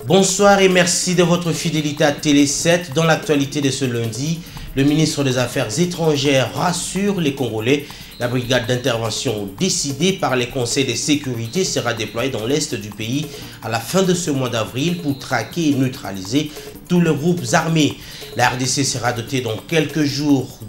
Bonsoir et merci de votre fidélité à Télé 7. Dans l'actualité de ce lundi, le ministre des Affaires étrangères rassure les Congolais. La brigade d'intervention décidée par les conseils de sécurité sera déployée dans l'est du pays à la fin de ce mois d'avril pour traquer et neutraliser tous les groupes armés. La RDC sera dotée dans quelques jours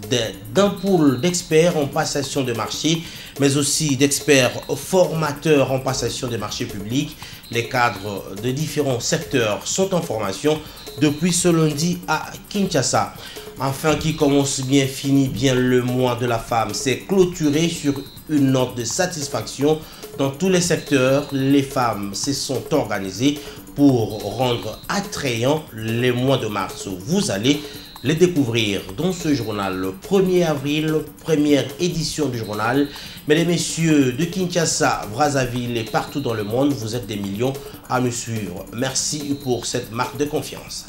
d'un pool d'experts en passation de marché, mais aussi d'experts formateurs en passation de marchés publics. Les cadres de différents secteurs sont en formation depuis ce lundi à Kinshasa. Enfin, qui commence bien, finit bien, le mois de la femme. C'est clôturé sur une note de satisfaction. Dans tous les secteurs, les femmes se sont organisées pour rendre attrayant les mois de mars. Vous allez les découvrir dans ce journal. Le 1er avril, première édition du journal. Mesdames et messieurs de Kinshasa, Brazzaville et partout dans le monde, vous êtes des millions à nous suivre. Merci pour cette marque de confiance.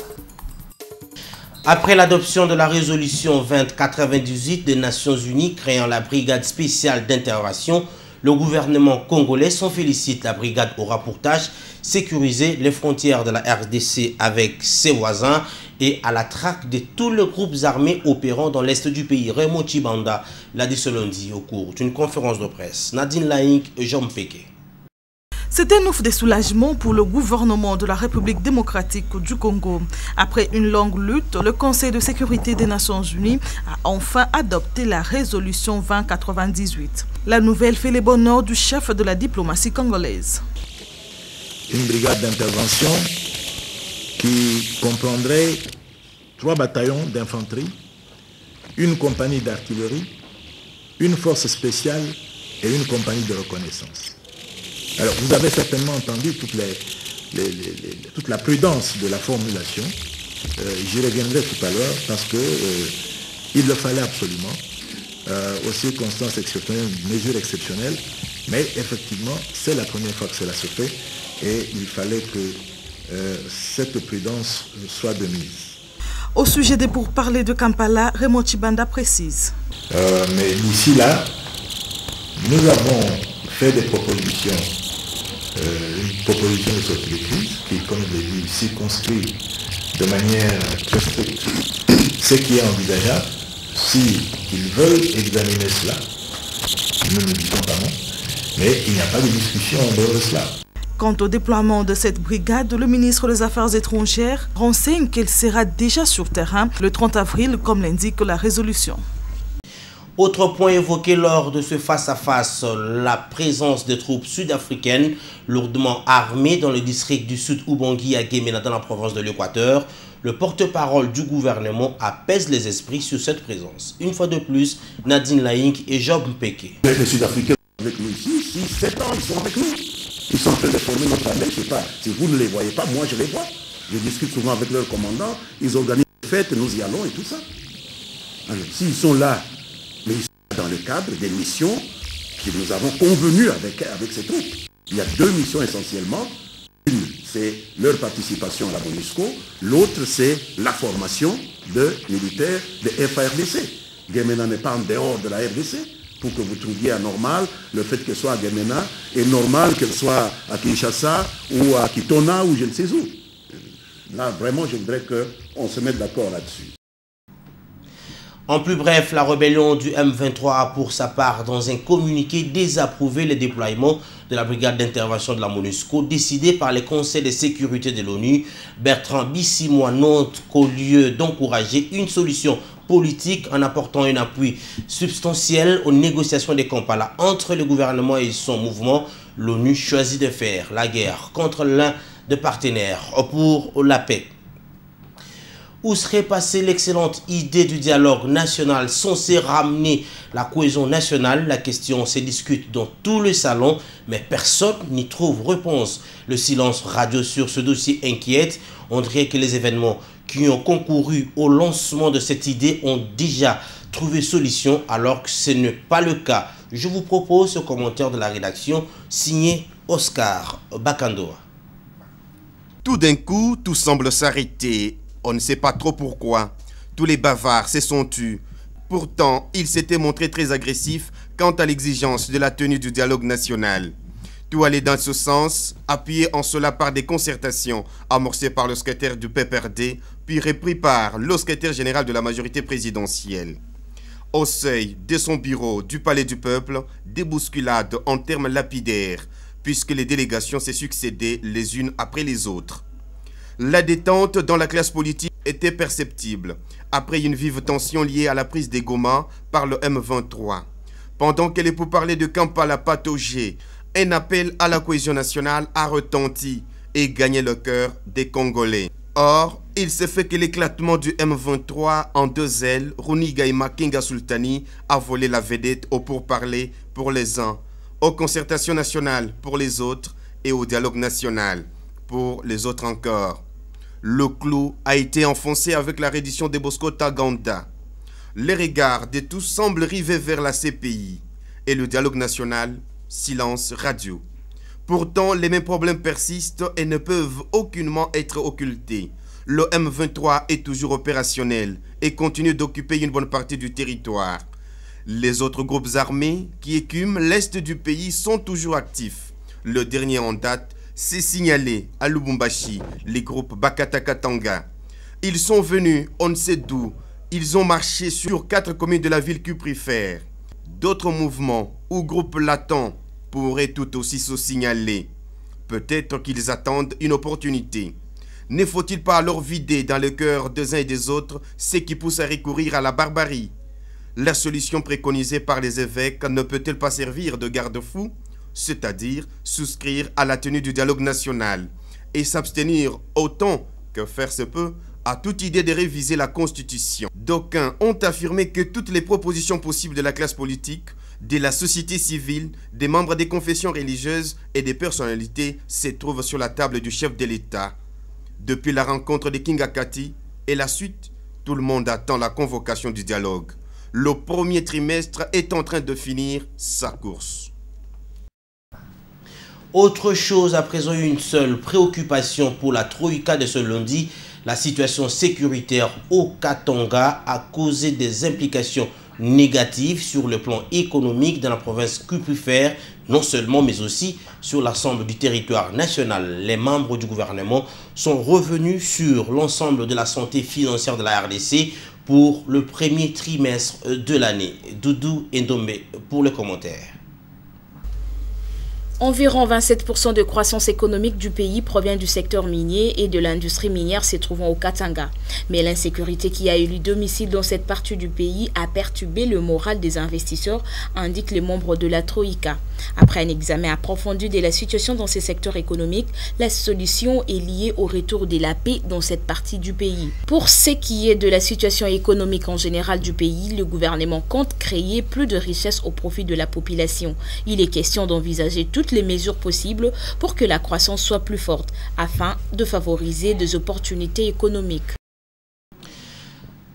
Après l'adoption de la résolution 2098 des Nations Unies créant la brigade spéciale d'intervention, le gouvernement congolais s'en félicite. La brigade aura pour tâche sécuriser les frontières de la RDC avec ses voisins et à la traque de tous les groupes armés opérant dans l'est du pays. Raymond Chibanda l'a dit ce lundi au cours d'une conférence de presse. Nadine Laïnk et Jean Péké. C'est un ouf de soulagement pour le gouvernement de la République démocratique du Congo. Après une longue lutte, le Conseil de sécurité des Nations Unies a enfin adopté la résolution 2098. La nouvelle fait les bonheurs du chef de la diplomatie congolaise. Une brigade d'intervention qui comprendrait 3 bataillons d'infanterie, une compagnie d'artillerie, une force spéciale et une compagnie de reconnaissance. Alors, vous avez certainement entendu toute la prudence de la formulation. J'y reviendrai tout à l'heure parce que il le fallait absolument, aux circonstances exceptionnelles, une mesure exceptionnelle, mais effectivement, c'est la première fois que cela se fait et il fallait que cette prudence soit de mise. Au sujet des pourparlers de Kampala, Raymond Chibanda précise. Mais d'ici là, nous avons fait des propositions. Une proposition de sortie de crise qui, comme je l'ai dit, circonscrit de manière très stricte ce qui est envisageable. S'ils veulent examiner cela, nous ne disons pas non, mais il n'y a pas de discussion en dehors de cela. Quant au déploiement de cette brigade, le ministre des Affaires étrangères renseigne qu'elle sera déjà sur terrain le 30 avril, comme l'indique la résolution. Autre point évoqué lors de ce face-à-face, la présence des troupes sud-africaines lourdement armées dans le district du Sud Ubangi à Gemena dans la province de l'Équateur. Le porte-parole du gouvernement apaise les esprits sur cette présence. Une fois de plus, Nadine Laïnk et Job Mpeke. Les Sud-Africains sont avec nous ici, 6-7 ans, ils sont avec nous. Ils sont en train de former notre armée, je ne sais pas. Si vous ne les voyez pas, moi je les vois. Je discute souvent avec leurs commandants, ils organisent des fêtes, nous y allons et tout ça. Alors, s'ils sont là, mais ils sont dans le cadre des missions que nous avons convenues avec ces troupes. Il y a 2 missions essentiellement. Une, c'est leur participation à la MONUSCO. L'autre, c'est la formation de militaires de FARDC. Gemena n'est pas en dehors de la RDC. Pour que vous trouviez anormal le fait qu'elle soit à Gemena et normal qu'elle soit à Kinshasa ou à Kitona ou je ne sais où. Là, vraiment, je voudrais qu'on se mette d'accord là-dessus. En plus bref, la rébellion du M23 a pour sa part, dans un communiqué, désapprouvé le déploiement de la brigade d'intervention de la MONUSCO décidé par les conseils de sécurité de l'ONU. Bertrand Bissimois note qu'au lieu d'encourager une solution politique en apportant un appui substantiel aux négociations de Kampala entre le gouvernement et son mouvement, l'ONU choisit de faire la guerre contre l'un des partenaires pour la paix. Où serait passée l'excellente idée du dialogue national censé ramener la cohésion nationale? La question se discute dans tout le salon, mais personne n'y trouve réponse. Le silence radio sur ce dossier inquiète. On dirait que les événements qui ont concouru au lancement de cette idée ont déjà trouvé solution, alors que ce n'est pas le cas. Je vous propose ce commentaire de la rédaction signé Oscar Bakandoa. Tout d'un coup, tout semble s'arrêter. On ne sait pas trop pourquoi. Tous les bavards se sont tus. Pourtant, ils s'étaient montrés très agressifs quant à l'exigence de la tenue du dialogue national. Tout allait dans ce sens, appuyé en cela par des concertations amorcées par le secrétaire du PPRD, puis repris par le secrétaire général de la majorité présidentielle. Au seuil de son bureau du Palais du Peuple, des bousculades en termes lapidaires, puisque les délégations s'est succédées les unes après les autres. La détente dans la classe politique était perceptible, après une vive tension liée à la prise des Goma par le M23. Pendant que les pourparlers de Kampala pataugeaient, un appel à la cohésion nationale a retenti et gagné le cœur des Congolais. Or, il s'est fait que l'éclatement du M23 en deux ailes, Runiga et Makenga Sultani, a volé la vedette au pourparlers pour les uns, aux concertations nationales pour les autres et au dialogue national pour les autres encore. Le clou a été enfoncé avec la reddition de Bosco Taganda. Les regards de tous semblent river vers la CPI et le dialogue national, silence radio. Pourtant, les mêmes problèmes persistent et ne peuvent aucunement être occultés. Le M23 est toujours opérationnel et continue d'occuper une bonne partie du territoire. Les autres groupes armés qui écument l'est du pays sont toujours actifs. Le dernier en date s'est signalé à Lubumbashi, les groupes Bakata-Katanga. Ils sont venus, on ne sait d'où. Ils ont marché sur 4 communes de la ville cuprifère. D'autres mouvements ou groupes latents pourraient tout aussi se signaler. Peut-être qu'ils attendent une opportunité. Ne faut-il pas alors vider dans le cœur des uns et des autres ce qui pousse à recourir à la barbarie? La solution préconisée par les évêques ne peut-elle pas servir de garde-fou? C'est-à-dire souscrire à la tenue du dialogue national et s'abstenir autant que faire se peut à toute idée de réviser la Constitution. D'aucuns ont affirmé que toutes les propositions possibles de la classe politique, de la société civile, des membres des confessions religieuses et des personnalités se trouvent sur la table du chef de l'État. Depuis la rencontre de Kingakati et la suite, tout le monde attend la convocation du dialogue. Le premier trimestre est en train de finir sa course. Autre chose, à présent une seule préoccupation pour la Troïka de ce lundi, la situation sécuritaire au Katanga a causé des implications négatives sur le plan économique dans la province cuprifère, non seulement mais aussi sur l'ensemble du territoire national. Les membres du gouvernement sont revenus sur l'ensemble de la santé financière de la RDC pour le premier trimestre de l'année. Doudou Ndombe pour le commentaire. Environ 27% de croissance économique du pays provient du secteur minier et de l'industrie minière se trouvant au Katanga. Mais l'insécurité qui a élu domicile dans cette partie du pays a perturbé le moral des investisseurs, indiquent les membres de la Troïka. Après un examen approfondi de la situation dans ces secteurs économiques, la solution est liée au retour de la paix dans cette partie du pays. Pour ce qui est de la situation économique en général du pays, le gouvernement compte créer plus de richesses au profit de la population. Il est question d'envisager toutes les mesures possibles pour que la croissance soit plus forte, afin de favoriser des opportunités économiques.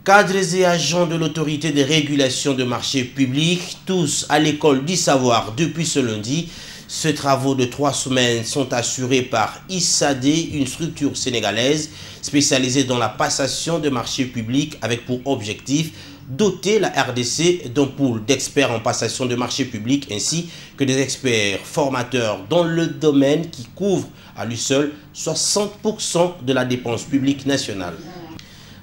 Cadres et agents de l'autorité de régulation de marchés publics, tous à l'école du savoir depuis ce lundi. Ces travaux de 3 semaines sont assurés par ISAD, une structure sénégalaise spécialisée dans la passation de marchés publics avec pour objectif doter la RDC d'un pool d'experts en passation de marchés publics ainsi que des experts formateurs dans le domaine qui couvre à lui seul 60% de la dépense publique nationale.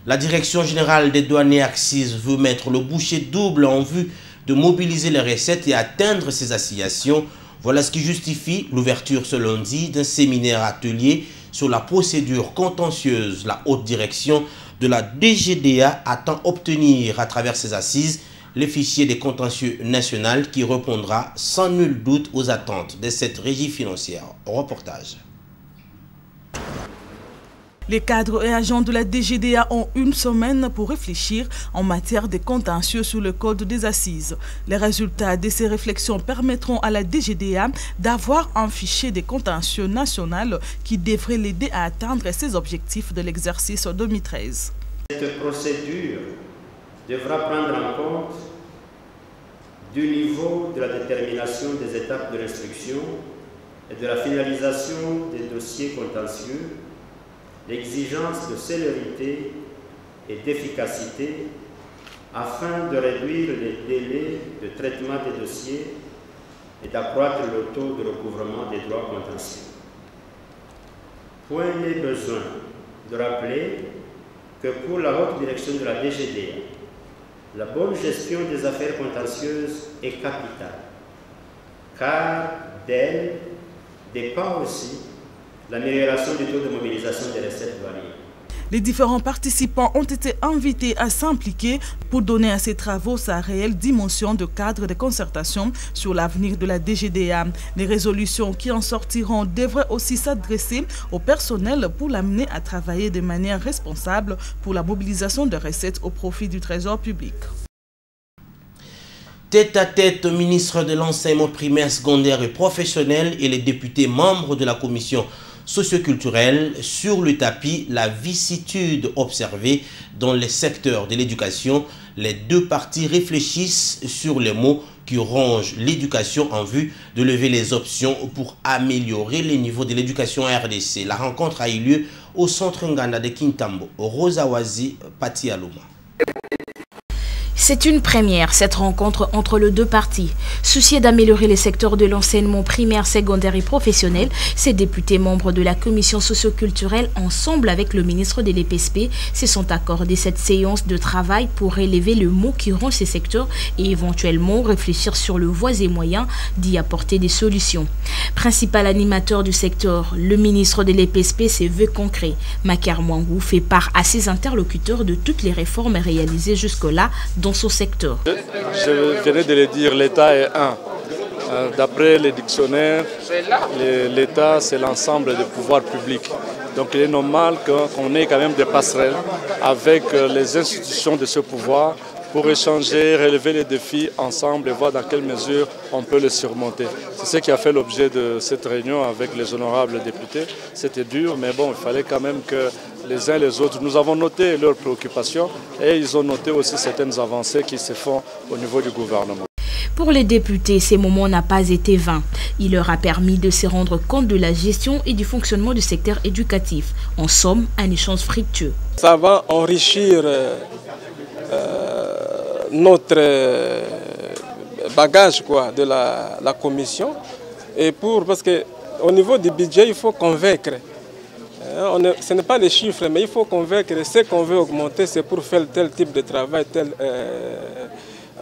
La Direction générale des douanes et accises veut mettre le bouchée double en vue de mobiliser les recettes et atteindre ses assignations. Voilà ce qui justifie l'ouverture ce lundi d'un séminaire atelier sur la procédure contentieuse. La haute direction de la DGDA attend obtenir à travers ses assises le fichier des contentieux national qui répondra sans nul doute aux attentes de cette régie financière. Reportage. Les cadres et agents de la DGDA ont une semaine pour réfléchir en matière de contentieux sur le code des assises. Les résultats de ces réflexions permettront à la DGDA d'avoir un fichier de contentieux national qui devrait l'aider à atteindre ses objectifs de l'exercice 2013. Cette procédure devra prendre en compte du niveau de la détermination des étapes de l'instruction et de la finalisation des dossiers contentieux, l'exigence de célérité et d'efficacité afin de réduire les délais de traitement des dossiers et d'accroître le taux de recouvrement des droits contentieux. Point n'est besoin de rappeler que pour la haute direction de la DGDA, la bonne gestion des affaires contentieuses est capitale, car d'elle dépend aussi l'amélioration du taux de mobilisation des recettes variées. Les différents participants ont été invités à s'impliquer pour donner à ces travaux sa réelle dimension de cadre de concertation sur l'avenir de la DGDA. Les résolutions qui en sortiront devraient aussi s'adresser au personnel pour l'amener à travailler de manière responsable pour la mobilisation de recettes au profit du trésor public. Tête à tête, le ministre de l'enseignement primaire, secondaire et professionnel et les députés membres de la commission socioculturelle sur le tapis, la vicissitude observée dans les secteurs de l'éducation. Les deux parties réfléchissent sur les mots qui rongent l'éducation en vue de lever les options pour améliorer les niveaux de l'éducation à RDC. La rencontre a eu lieu au centre Nganda de Kintambo, Rosawazi Patialuma. C'est une première, cette rencontre entre les deux parties. Souciés d'améliorer les secteurs de l'enseignement primaire, secondaire et professionnel, ces députés membres de la commission socioculturelle, ensemble avec le ministre de l'EPSP, se sont accordés cette séance de travail pour relever le mot qui ronge ces secteurs et éventuellement réfléchir sur le voies et moyens d'y apporter des solutions. Principal animateur du secteur, le ministre de l'EPSP se veut concret. Makar Mwangou fait part à ses interlocuteurs de toutes les réformes réalisées jusque-là dans son secteur. Je venais de le dire, l'État est un. D'après les dictionnaires, l'État c'est l'ensemble des pouvoirs publics. Donc il est normal qu'on ait quand même des passerelles avec les institutions de ce pouvoir pour échanger, relever les défis ensemble et voir dans quelle mesure on peut les surmonter. C'est ce qui a fait l'objet de cette réunion avec les honorables députés. C'était dur, mais bon, il fallait quand même que les uns et les autres, nous avons noté leurs préoccupations et ils ont noté aussi certaines avancées qui se font au niveau du gouvernement. Pour les députés, ces moments n'ont pas été vains. Il leur a permis de se rendre compte de la gestion et du fonctionnement du secteur éducatif. En somme, un échange fructueux. Ça va enrichir notre bagage de la commission. Et parce qu'au niveau du budget, il faut convaincre. Ce n'est pas les chiffres, mais il faut convaincre. Ce qu'on veut augmenter, c'est pour faire tel type de travail,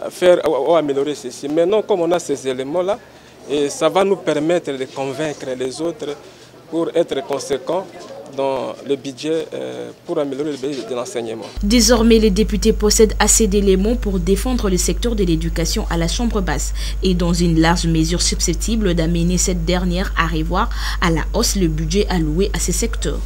faire ou améliorer ceci. Maintenant, comme on a ces éléments-là, et ça va nous permettre de convaincre les autres pour être conséquents dans le budget, pour améliorer le budget de l'enseignement. Désormais, les députés possèdent assez d'éléments pour défendre le secteur de l'éducation à la Chambre basse et dans une large mesure susceptible d'amener cette dernière à revoir à la hausse le budget alloué à ces secteurs.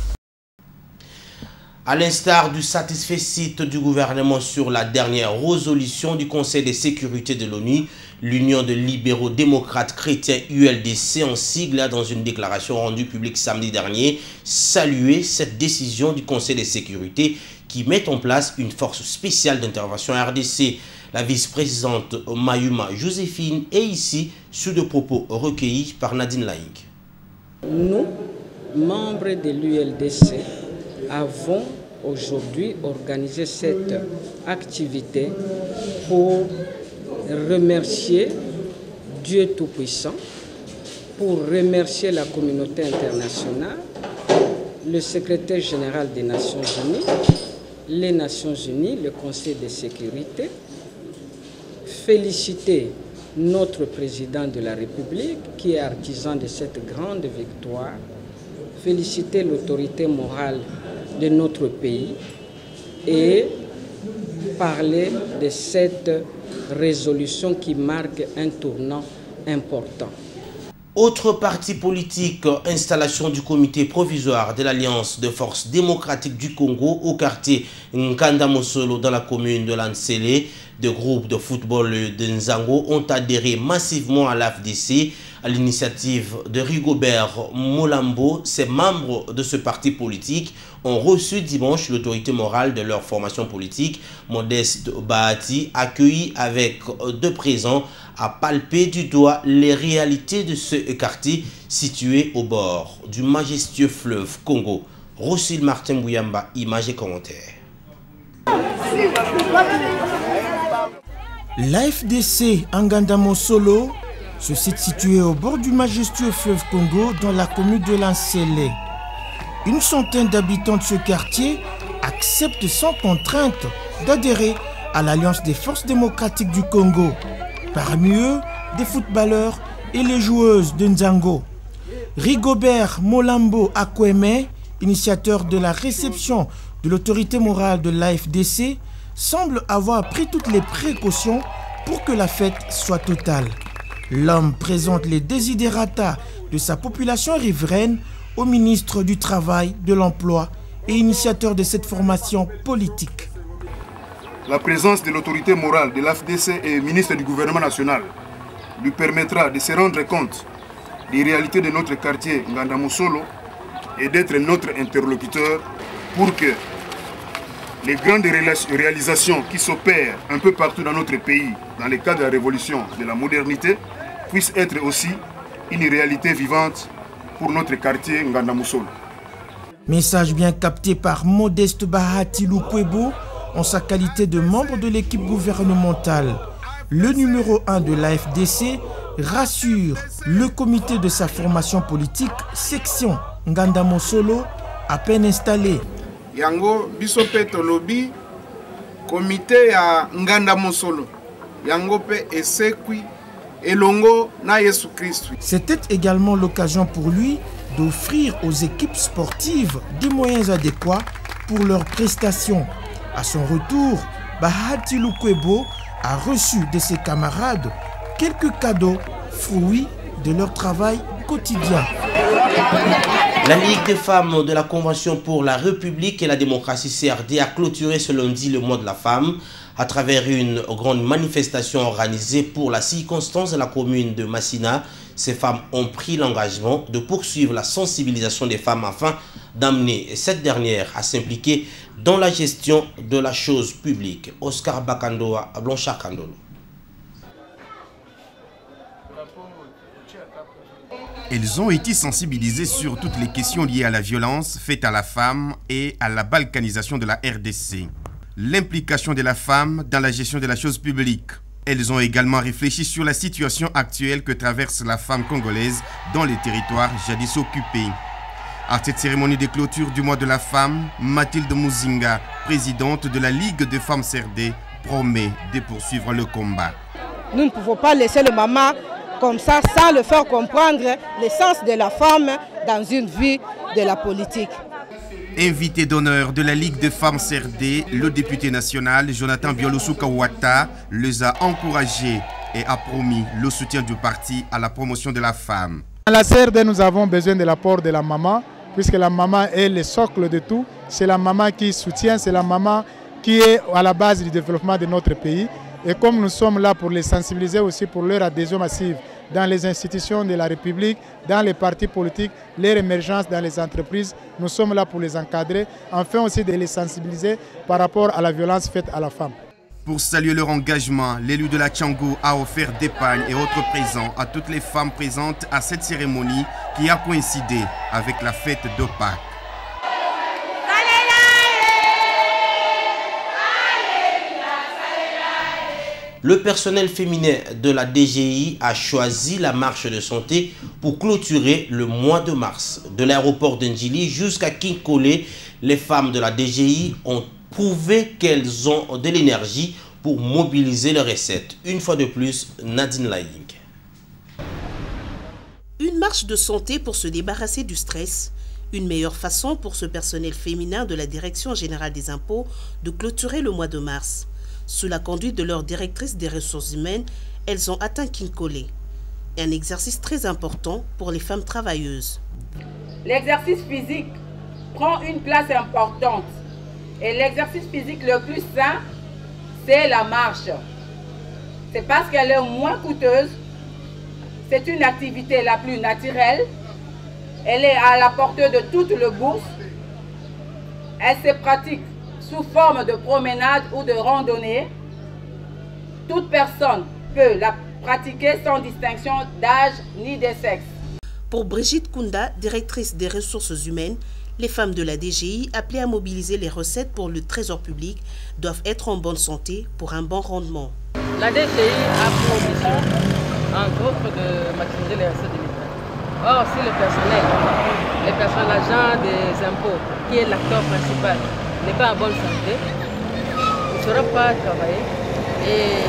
À l'instar du satisfecit du gouvernement sur la dernière résolution du Conseil de sécurité de l'ONU, l'Union de libéraux démocrates chrétiens ULDC en sigle a dans une déclaration rendue publique samedi dernier salué cette décision du Conseil de sécurité qui met en place une force spéciale d'intervention RDC. La vice-présidente Mayuma Joséphine est ici sous de propos recueillis par Nadine Laïc. Nous, membres de l'ULDC, avons aujourd'hui organisé cette activité pour remercier Dieu Tout-Puissant, pour remercier la communauté internationale, le secrétaire général des Nations Unies, les Nations Unies, le Conseil de sécurité, féliciter notre président de la République qui est artisan de cette grande victoire, féliciter l'autorité morale de notre pays et parler de cette résolution qui marque un tournant important. Autre parti politique, installation du comité provisoire de l'Alliance de forces démocratiques du Congo au quartier Nkanda-Mosolo dans la commune de Lansele. Des groupes de football de Nzango ont adhéré massivement à l'AFDC à l'initiative de Rigobert Molambo. Ces membres de ce parti politique ont reçu dimanche l'autorité morale de leur formation politique, Modeste Bahati, accueilli avec de présents à palper du doigt les réalités de ce quartier situé au bord du majestueux fleuve Congo. Rosil Martin Bouyamba, images et commentaires. L'AFDC Nganda-Mosolo Ce site situé au bord du majestueux fleuve Congo dans la commune de Lansele. Une centaine d'habitants de ce quartier acceptent sans contrainte d'adhérer à l'Alliance des forces démocratiques du Congo. Parmi eux, des footballeurs et les joueuses de Nzango. Rigobert Molambo Akweme, initiateur de la réception de l'autorité morale de l'AFDC, semble avoir pris toutes les précautions pour que la fête soit totale. L'homme présente les desiderata de sa population riveraine au ministre du Travail, de l'Emploi et initiateur de cette formation politique. La présence de l'autorité morale de l'AFDC et ministre du gouvernement national lui permettra de se rendre compte des réalités de notre quartier Ngandamosolo et d'être notre interlocuteur pour que les grandes réalisations qui s'opèrent un peu partout dans notre pays dans le cadre de la révolution de la modernité puissent être aussi une réalité vivante pour notre quartier Ngandamosolo. Message bien capté par Modeste Bahati Lukwebo en sa qualité de membre de l'équipe gouvernementale. Le numéro 1 de l'AFDC rassure le comité de sa formation politique, section Ngandamosolo, à peine installé. Yango bisope tolobi comité ya Ngandamosolo. Yango pe esekwi elongo na Yesu Christ. C'était également l'occasion pour lui d'offrir aux équipes sportives des moyens adéquats pour leurs prestations. À son retour, Bahati Lukwebo a reçu de ses camarades quelques cadeaux, fruits de leur travail quotidien. La Ligue des femmes de la Convention pour la République et la démocratie CRD a clôturé ce lundi le mois de la femme à travers une grande manifestation organisée pour la circonstance de la commune de Massina. Ces femmes ont pris l'engagement de poursuivre la sensibilisation des femmes afin d'amener cette dernière à s'impliquer dans la gestion de la chose publique. Oscar Bakandoa, Blanchard Kandolo. Elles ont été sensibilisées sur toutes les questions liées à la violence faite à la femme et à la balkanisation de la RDC. L'implication de la femme dans la gestion de la chose publique. Elles ont également réfléchi sur la situation actuelle que traverse la femme congolaise dans les territoires jadis occupés. À cette cérémonie de clôture du mois de la femme, Mathilde Muzinga, présidente de la Ligue des femmes CRD, promet de poursuivre le combat. Nous ne pouvons pas laisser le maman comme ça sans le faire comprendre l'essence de la femme dans une vie de la politique. Invité d'honneur de la Ligue des femmes CRD, le député national Jonathan Biolosuka-Ouattara les a encouragés et a promis le soutien du parti à la promotion de la femme. Dans la CRD, nous avons besoin de l'apport de la maman, puisque la maman est le socle de tout. C'est la maman qui soutient, c'est la maman qui est à la base du développement de notre pays. Et comme nous sommes là pour les sensibiliser aussi pour leur adhésion massive dans les institutions de la République, dans les partis politiques, leur émergence dans les entreprises, nous sommes là pour les encadrer, afin aussi de les sensibiliser par rapport à la violence faite à la femme. Pour saluer leur engagement, l'élu de la Tchango a offert des pagnes et autres présents à toutes les femmes présentes à cette cérémonie qui a coïncidé avec la fête de Pâques. Le personnel féminin de la DGI a choisi la marche de santé pour clôturer le mois de mars. De l'aéroport d'Ndjili jusqu'à Kinkole, les femmes de la DGI ont prouvé qu'elles ont de l'énergie pour mobiliser leurs recettes. Une fois de plus, Nadine Laing. Une marche de santé pour se débarrasser du stress. Une meilleure façon pour ce personnel féminin de la Direction générale des impôts de clôturer le mois de mars. Sous la conduite de leur directrice des ressources humaines, elles ont atteint Kinkole. Un exercice très important pour les femmes travailleuses. L'exercice physique prend une place importante. Et l'exercice physique le plus sain, c'est la marche. C'est parce qu'elle est moins coûteuse. C'est une activité la plus naturelle. Elle est à la portée de toute le bourse. Elle se pratique sous forme de promenade ou de randonnée. Toute personne peut la pratiquer sans distinction d'âge ni de sexe. Pour Brigitte Kunda, directrice des ressources humaines, les femmes de la DGI appelées à mobiliser les recettes pour le trésor public doivent être en bonne santé pour un bon rendement. La DGI a pour mission, entre autres de maximiser les recettes de l'État. Or, si le personnel, l'agent des impôts, qui est l'acteur principal, n'est pas en bonne santé, il ne saura pas travailler. Et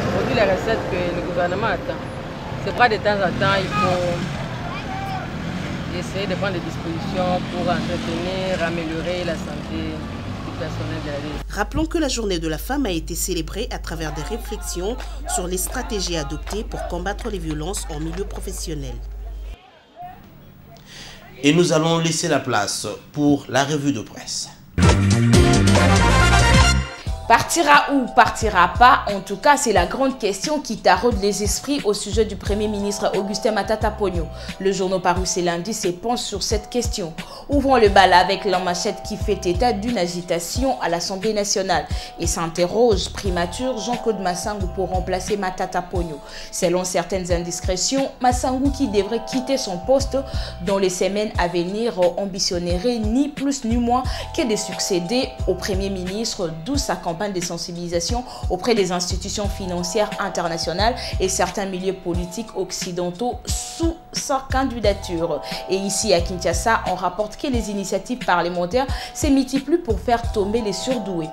aujourd'hui, les recettes que le gouvernement attend, c'est pas de temps en temps, il faut essayer de prendre des dispositions pour entretenir, améliorer la santé du personnel de la ville. Rappelons que la journée de la femme a été célébrée à travers des réflexions sur les stratégies adoptées pour combattre les violences en milieu professionnel. Et nous allons laisser la place pour la revue de presse. Partira ou partira pas, en tout cas, c'est la grande question qui taraude les esprits au sujet du Premier ministre Augustin Matata Ponyo. Le journal paru ce lundi s'épanche sur cette question. Ouvrons le bal avec la manchette qui fait état d'une agitation à l'Assemblée nationale et s'interroge primature Jean-Claude Massangou pour remplacer Matata Ponyo. Selon certaines indiscrétions, Massangou qui devrait quitter son poste dans les semaines à venir ambitionnerait ni plus ni moins que de succéder au Premier ministre, d'où sa campagne de sensibilisation auprès des institutions financières internationales et certains milieux politiques occidentaux sous sa candidature. Et ici à Kinshasa, on rapporte que les initiatives parlementaires se multiplient pour faire tomber les surdoués.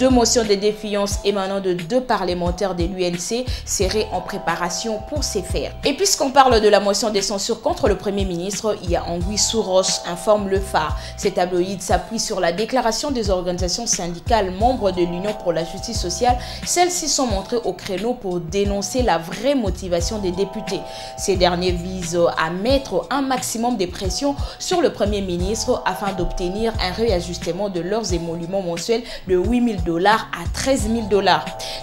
2 motions de défiance émanant de 2 parlementaires de l'UNC seraient en préparation pour ces faire. Et puisqu'on parle de la motion de censure contre le Premier ministre, il y a Anguille sous roche, informe le phare. Ces tabloïds s'appuient sur la déclaration des organisations syndicales membres de l'Union pour la justice sociale. Celles-ci sont montrées au créneau pour dénoncer la vraie motivation des députés. Ces derniers visent à mettre un maximum de pression sur le Premier ministre afin d'obtenir un réajustement de leurs émoluments mensuels de 8 000 $ à 13 000 $.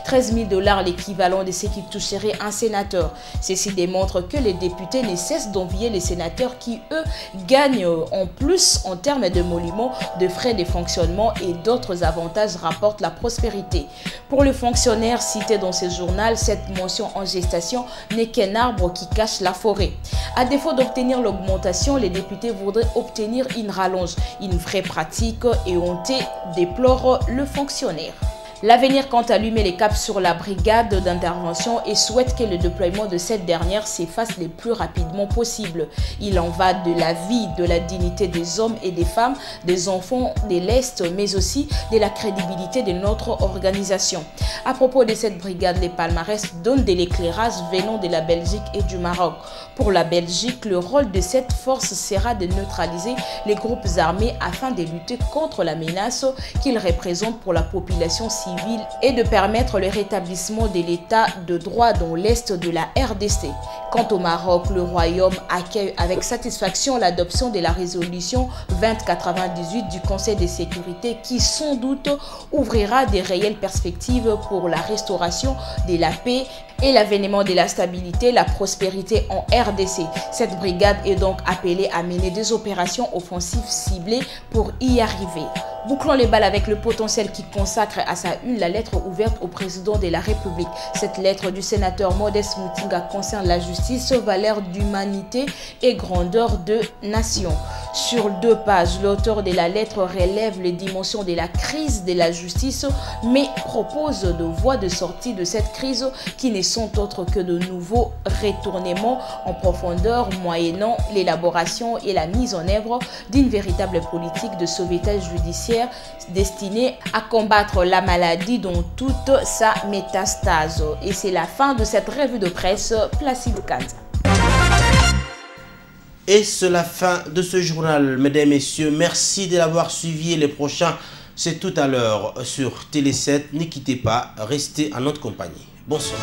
13 000 $, l'équivalent de ce qui toucherait un sénateur. Ceci démontre que les députés ne cessent d'envier les sénateurs qui, eux, gagnent en plus en termes d'émoluments, de frais de fonctionnement et d'autres avantages, rapporte la prospérité. Pour le fonctionnaire cité dans ce journal, cette motion en gestation n'est qu'un arbre qui cache la forêt. À défaut d'obtenir l'augmentation, les députés voudraient obtenir une rallonge, une vraie pratique, et honté déplore le fonctionnaire. L'avenir compte allumer les caps sur la brigade d'intervention et souhaite que le déploiement de cette dernière s'efface le plus rapidement possible. Il en va de la vie, de la dignité des hommes et des femmes, des enfants de l'Est, mais aussi de la crédibilité de notre organisation. À propos de cette brigade, les palmarès donnent de l'éclairage venant de la Belgique et du Maroc. Pour la Belgique, le rôle de cette force sera de neutraliser les groupes armés afin de lutter contre la menace qu'ils représentent pour la population civile et de permettre le rétablissement de l'état de droit dans l'est de la RDC. Quant au Maroc, le Royaume accueille avec satisfaction l'adoption de la résolution 2098 du Conseil de sécurité qui sans doute ouvrira des réelles perspectives pour la restauration de la paix et l'avènement de la stabilité, la prospérité en RDC. Cette brigade est donc appelée à mener des opérations offensives ciblées pour y arriver. Bouclons les balles avec le potentiel qui consacre à sa une la lettre ouverte au président de la République. Cette lettre du sénateur Modeste Mutinga concerne la justice, valeur d'humanité et grandeur de nation. Sur 2 pages, l'auteur de la lettre relève les dimensions de la crise de la justice, mais propose de voies de sortie de cette crise qui ne sont autres que de nouveaux retournements en profondeur moyennant l'élaboration et la mise en œuvre d'une véritable politique de sauvetage judiciaire destinée à combattre la maladie dans toute sa métastase. Et c'est la fin de cette revue de presse. Placide Kanza. Et c'est la fin de ce journal, mesdames et messieurs. Merci de l'avoir suivi et les prochains, c'est tout à l'heure sur Télé 7. Ne quittez pas, restez en notre compagnie. Bonsoir.